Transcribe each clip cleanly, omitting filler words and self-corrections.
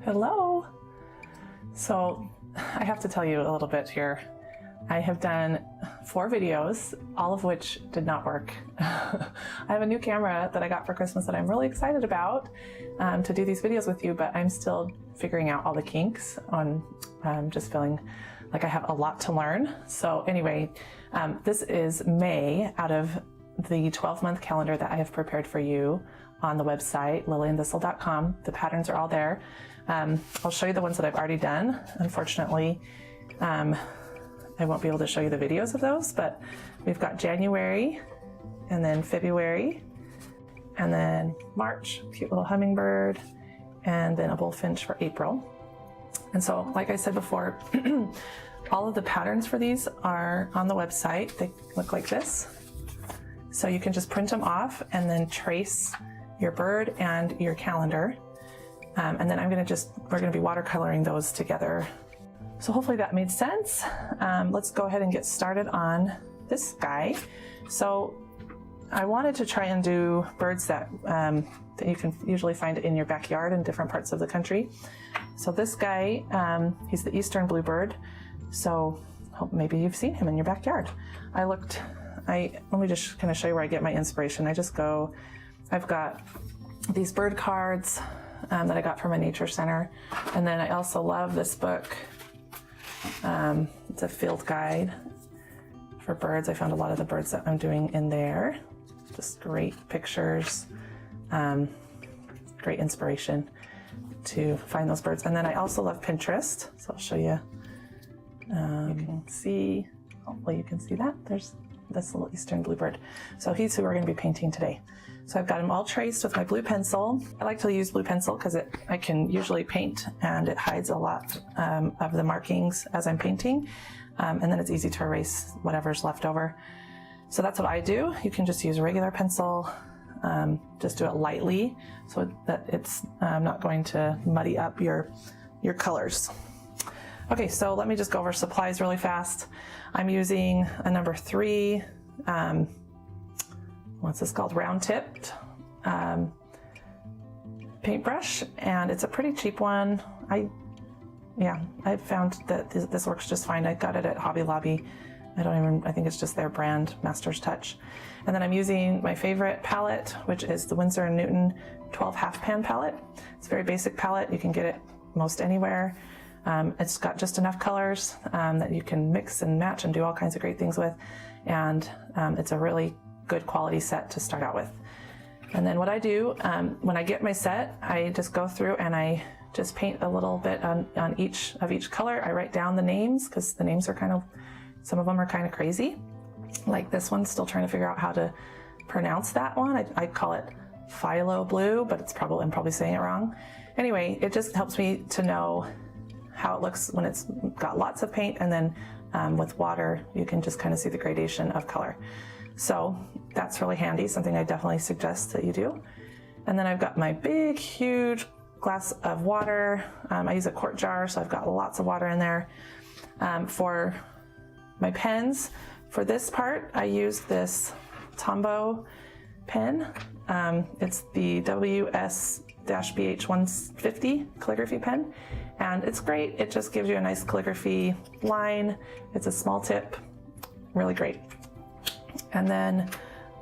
Hello! So I have to tell you a little bit here. I have done 4 videos, all of which did not work. I have a new camera that I got for Christmas that I'm really excited about to do these videos with you, but I'm still figuring out all the kinks on just feeling like I have a lot to learn. So anyway, this is May out of the 12-month calendar that I have prepared for you on the website, lilyandthistle.com. The patterns are all there. I'll show you the ones that I've already done. Unfortunately, I won't be able to show you the videos of those, but we've got January, and then February, and then March, cute little hummingbird, and then a bullfinch for April. And so, like I said before, all of the patterns for these are on the website. They look like this. So you can just print them off and then trace your bird and your calendar. And then we're gonna be watercoloring those together. So hopefully that made sense. Let's go ahead and get started on this guy. So I wanted to try and do birds that you can usually find in your backyard in different parts of the country. So this guy, he's the eastern bluebird. So hope maybe you've seen him in your backyard. Let me just kind of show you where I get my inspiration. I've got these bird cards that I got from a nature center. And then I also love this book. It's a field guide for birds. I found a lot of the birds that I'm doing in there. Just great pictures, great inspiration to find those birds. And then I also love Pinterest. So I'll show you. You can see, hopefully you can see that. There's this little eastern bluebird. So he's who we're going to be painting today. So I've got him all traced with my blue pencil. I like to use blue pencil because I can usually paint and it hides a lot of the markings as I'm painting. And then it's easy to erase whatever's left over. So that's what I do. You can just use a regular pencil, just do it lightly so that it's not going to muddy up your colors. Okay, so let me just go over supplies really fast. I'm using a number 3, what's this called? Round tipped paintbrush, and it's a pretty cheap one. I found that this works just fine. I got it at Hobby Lobby. I think it's just their brand, Master's Touch. And then I'm using my favorite palette, which is the Winsor & Newton 12 half pan palette. It's a very basic palette. You can get it most anywhere. It's got just enough colors that you can mix and match and do all kinds of great things with. And it's a really good quality set to start out with. And then what I do, when I get my set, I just go through and I just paint a little bit on each color. I write down the names because the names are some of them are kind of crazy. Like this one, still trying to figure out how to pronounce that one. I call it phyllo blue, but I'm probably saying it wrong. Anyway, it just helps me to know how it looks when it's got lots of paint, and then with water you can just kind of see the gradation of color. So that's really handy, something I definitely suggest that you do. And then I've got my big huge glass of water. I use a quart jar, so I've got lots of water in there. For my pens, for this part I use this Tombow pen. It's the WS-BH150 calligraphy pen, and it's great. It just gives you a nice calligraphy line. It's a small tip, really great. And then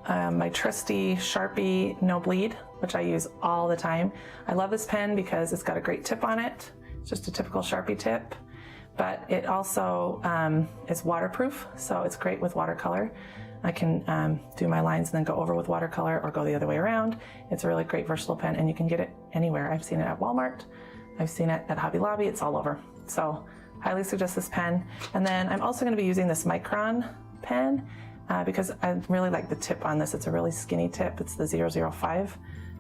my trusty Sharpie No Bleed, which I use all the time. I love this pen because it's got a great tip on it. It's just a typical Sharpie tip, but it also is waterproof, so it's great with watercolor. I can do my lines and then go over with watercolor or go the other way around. It's a really great versatile pen, and you can get it anywhere. I've seen it at Walmart. I've seen it at Hobby Lobby. It's all over. So highly suggest this pen. And then I'm also going to be using this Micron pen because I really like the tip on this. It's a really skinny tip. It's the 005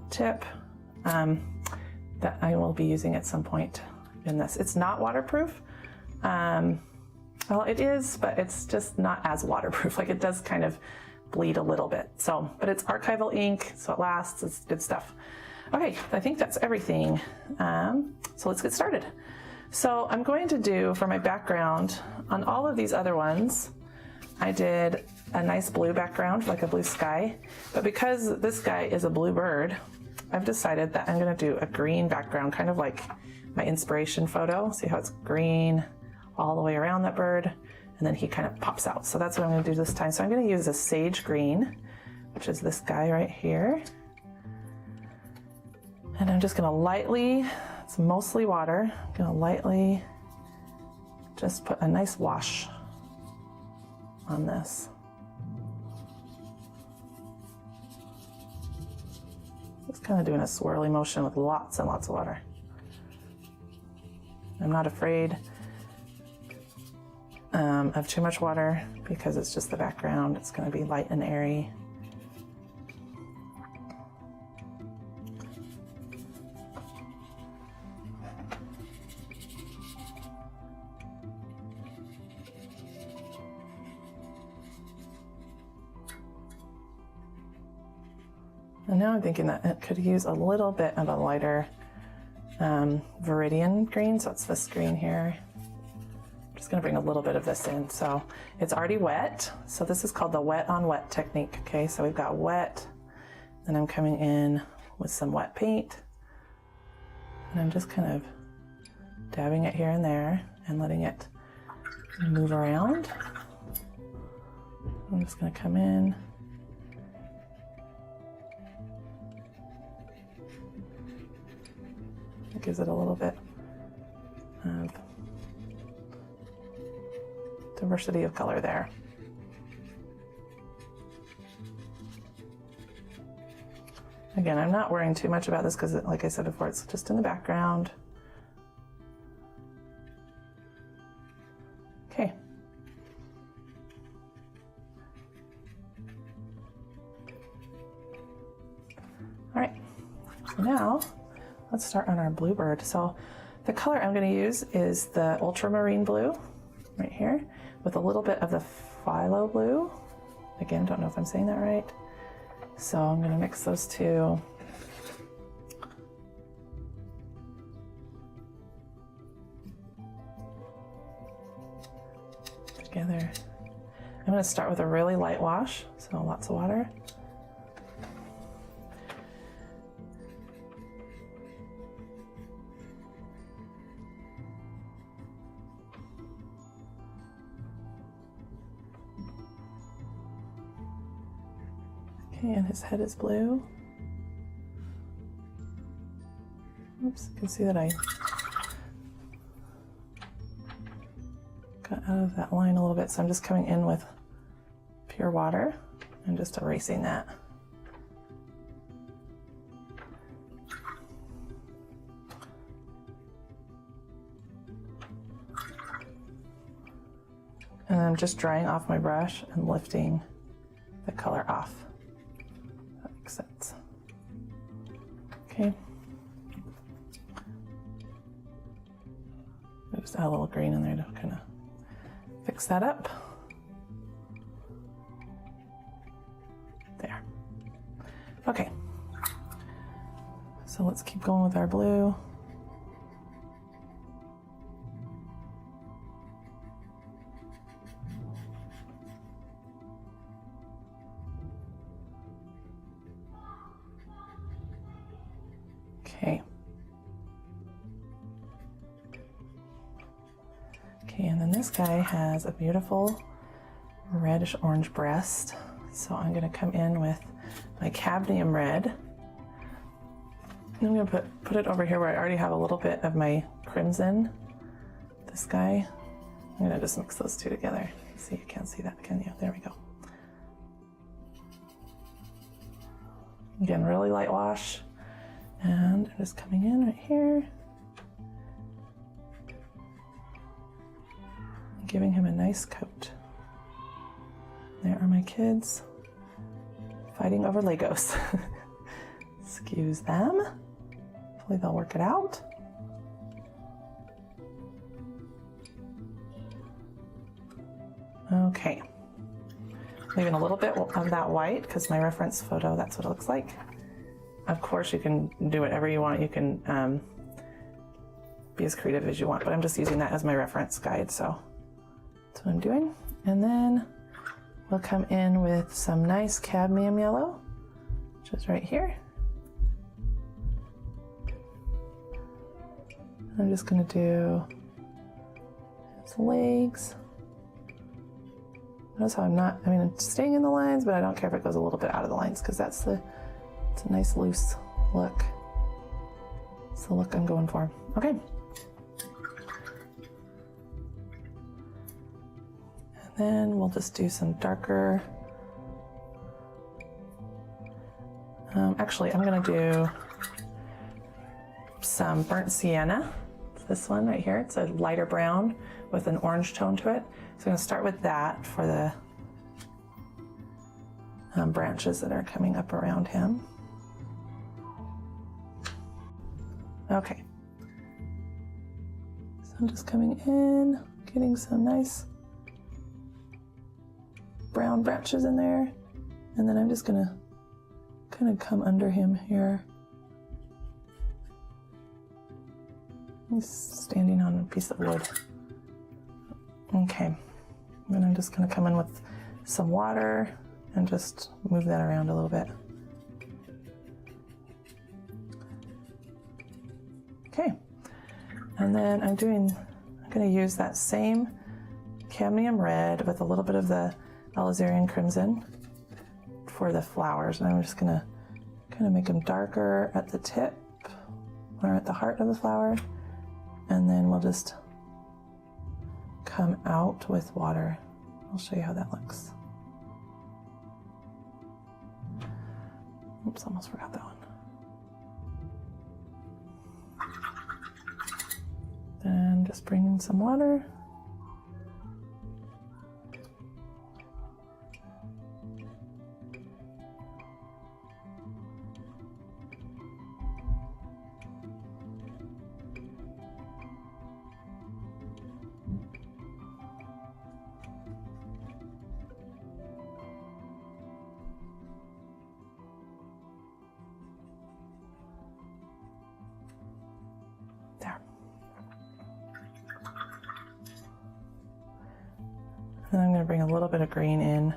tip that I will be using at some point in this. It's not waterproof. Well, it is, but it's just not as waterproof. Like, it does kind of bleed a little bit. So, but it's archival ink, so it lasts. It's good stuff. Okay, I think that's everything. So let's get started. So I'm going to do, for my background, on all of these other ones, I did a nice blue background, like a blue sky. But because this guy is a blue bird, I've decided that I'm going to do a green background, kind of like my inspiration photo. See how it's green all the way around that bird, and then he kind of pops out. So that's what I'm going to do this time. So I'm going to use a sage green, which is this guy right here. And I'm just going to lightly, it's mostly water, I'm going to lightly just put a nice wash on this. Just kind of doing a swirly motion with lots and lots of water. I'm not afraid of too much water because it's just the background. It's going to be light and airy. And now I'm thinking that it could use a little bit of a lighter Viridian green, so it's this green here. I'm just going to bring a little bit of this in. So it's already wet, so this is called the wet on wet technique. Okay, so we've got wet, and I'm coming in with some wet paint, and I'm just kind of dabbing it here and there and letting it move around. I'm just going to come in. It gives it a little bit of diversity of color there. Again, I'm not worrying too much about this because, like I said before, it's just in the background. Okay. All right, so now let's start on our Bluebird. So the color I'm going to use is the ultramarine blue right here with a little bit of the phthalo blue. Again, don't know if I'm saying that right. So I'm going to mix those two. Together. I'm going to start with a really light wash, so lots of water. Okay, and his head is blue. Oops, you can see that I got out of that line a little bit, so I'm just coming in with pure water and just erasing that. And I'm just drying off my brush and lifting the color off. That makes sense. Okay. I'll just add a little green in there to kind of fix that up. There. Okay. So let's keep going with our blue. Okay. Okay, and then this guy has a beautiful reddish orange breast. So I'm going to come in with my cadmium red. And I'm going to put it over here where I already have a little bit of my crimson. This guy. I'm going to just mix those two together. See, you can't see that, can you? There we go. Again, really light wash. And I'm just coming in right here. Giving him a nice coat. There are my kids fighting over Legos. Excuse them. Hopefully they'll work it out. Okay. Leaving a little bit of that white because my reference photo, that's what it looks like. Of course, you can do whatever you want. You can be as creative as you want, but I'm just using that as my reference guide, so that's what I'm doing. And then we'll come in with some nice cadmium yellow, which is right here. I'm just gonna do his legs. Notice how I'm staying in the lines, but I don't care if it goes a little bit out of the lines because it's a nice loose look. It's the look I'm going for. Okay. And then we'll just do some darker. Actually, I'm gonna do some burnt sienna. It's this one right here. It's a lighter brown with an orange tone to it. So I'm gonna start with that for the branches that are coming up around him. Okay. So I'm just coming in, getting some nice brown branches in there, and then I'm just gonna kind of come under him here. He's standing on a piece of wood. Okay, and then I'm just gonna come in with some water and just move that around a little bit. Okay, and then I'm gonna use that same cadmium red with a little bit of the alizarin crimson for the flowers, and I'm just gonna kind of make them darker at the tip or at the heart of the flower, and then we'll just come out with water. I'll show you how that looks. Oops, almost forgot that one. Then just bring in some water. There. Then I'm going to bring a little bit of green in,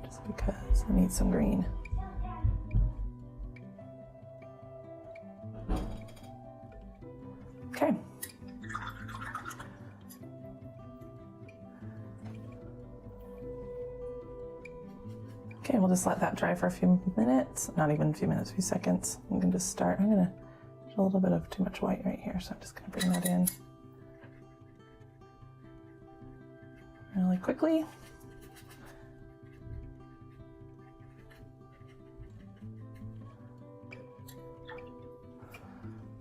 just because I need some green. Okay. Okay, we'll just let that dry for a few minutes, not even a few minutes, a few seconds. We can just start. I'm going to a little bit of too much white right here, so I'm just going to bring that in really quickly.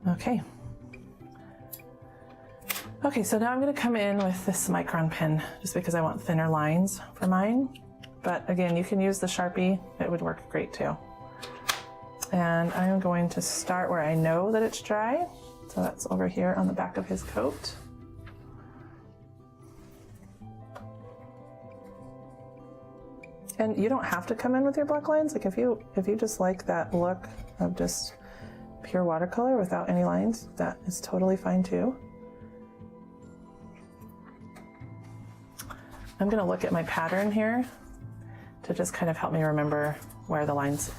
Okay. Okay, so now I'm going to come in with this micron pen just because I want thinner lines for mine. But again, you can use the Sharpie. It would work great too. And I'm going to start where I know that it's dry. So that's over here on the back of his coat. And you don't have to come in with your black lines. Like if you just like that look of just pure watercolor without any lines, that is totally fine too. I'm gonna look at my pattern here to just kind of help me remember where the lines,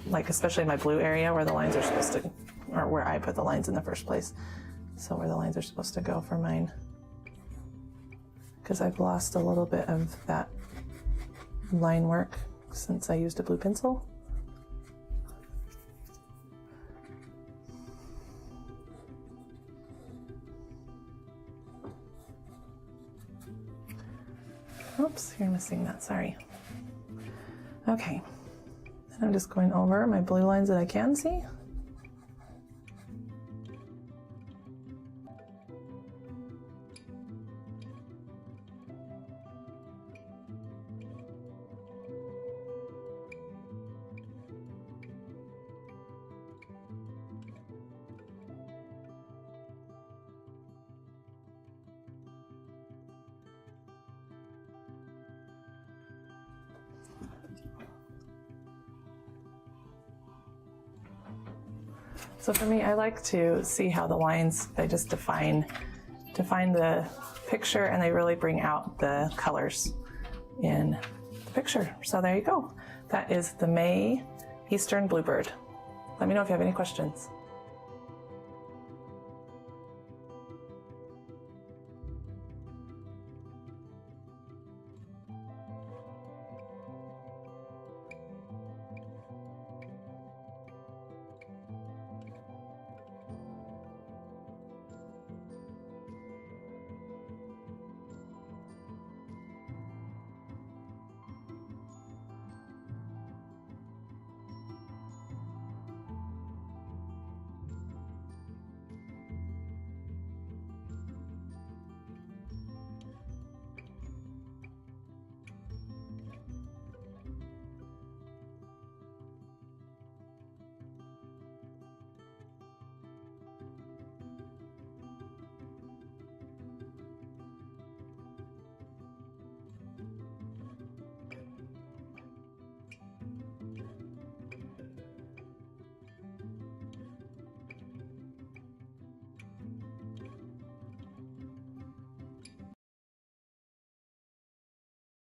like especially in my blue area where the lines are supposed to, or where I put the lines in the first place. So where the lines are supposed to go for mine. Because I've lost a little bit of that line work since I used a blue pencil. Oops, you're missing that, sorry. Okay, and I'm just going over my blue lines that I can see. So for me, I like to see how the lines, they just define the picture, and they really bring out the colors in the picture. So there you go. That is the May Eastern Bluebird. Let me know if you have any questions.